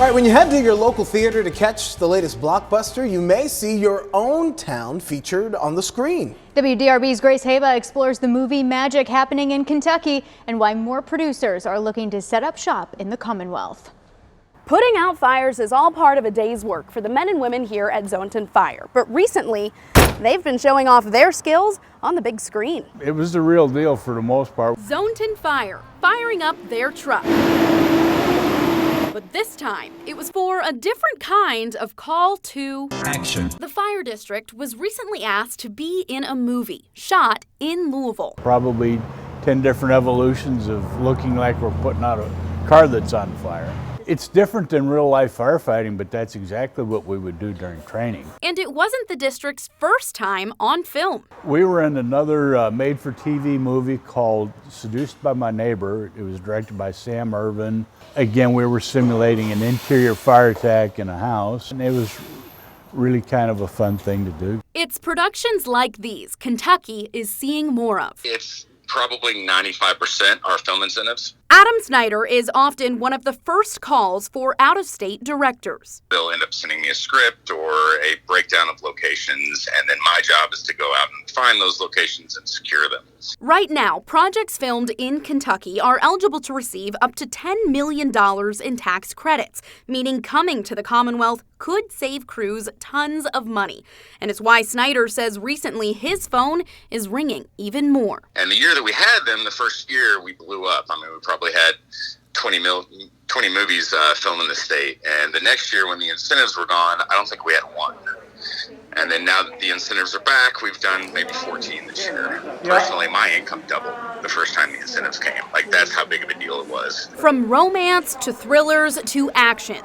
All right, when you head to your local theater to catch the latest blockbuster, you may see your own town featured on the screen. WDRB's Grace Haba explores the movie magic happening in Kentucky and why more producers are looking to set up shop in the Commonwealth. Putting out fires is all part of a day's work for the men and women here at Zoneton Fire. But recently, they've been showing off their skills on the big screen. It was the real deal for the most part. Zoneton Fire, firing up their truck. But this time, it was for a different kind of call to action. The fire district was recently asked to be in a movie shot in Louisville. Probably 10 different evolutions of looking like we're putting out a car that's on fire. It's different than real life firefighting, but that's exactly what we would do during training. And it wasn't the district's first time on film. We were in another made-for-TV movie called Seduced by My Neighbor. It was directed by Sam Irvin. Again, we were simulating an interior fire attack in a house, and it was really kind of a fun thing to do. It's productions like these Kentucky is seeing more of. It's probably 95% are film incentives. Adam Snyder is often one of the first calls for out-of-state directors. They'll end up sending me a script or a breakdown of locations, and then my job is to go out and find those locations and secure them. Right now, projects filmed in Kentucky are eligible to receive up to $10 million in tax credits, meaning coming to the Commonwealth could save crews tons of money. And it's why Snyder says recently his phone is ringing even more. And the year that we had them, the first year, we blew up. I mean, we probably had 20 movies filmed in the state. And the next year when the incentives were gone, I don't think we had one. And then now that the incentives are back, we've done maybe 14 this year. Personally, my income doubled the first time the incentives came. Like, that's how big of a deal it was. From romance to thrillers to action,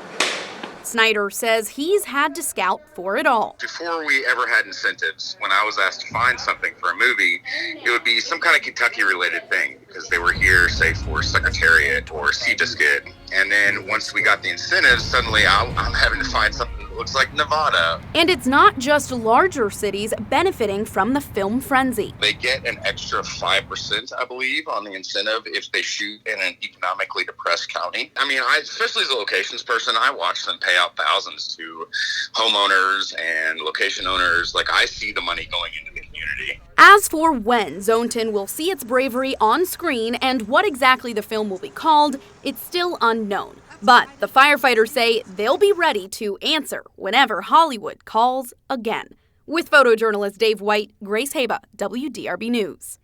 Snyder says he's had to scout for it all. Before we ever had incentives, when I was asked to find something for a movie, it would be some kind of Kentucky-related thing because they were here, say, for Secretariat or Seabiscuit. And then once we got the incentives, suddenly I'm having to find something that looks like Nevada. And it's not just larger cities benefiting from the film frenzy. They get an extra 5%, I believe, on the incentive if they shoot in an economically depressed county. I mean, especially as a locations person, I watch them pay out thousands to homeowners and location owners. Like, I see the money going into the community. As for when Zoneton will see its bravery on screen and what exactly the film will be called, it's still unknown. But the firefighters say they'll be ready to answer whenever Hollywood calls again. With photojournalist Dave White, Grace Haba, WDRB News.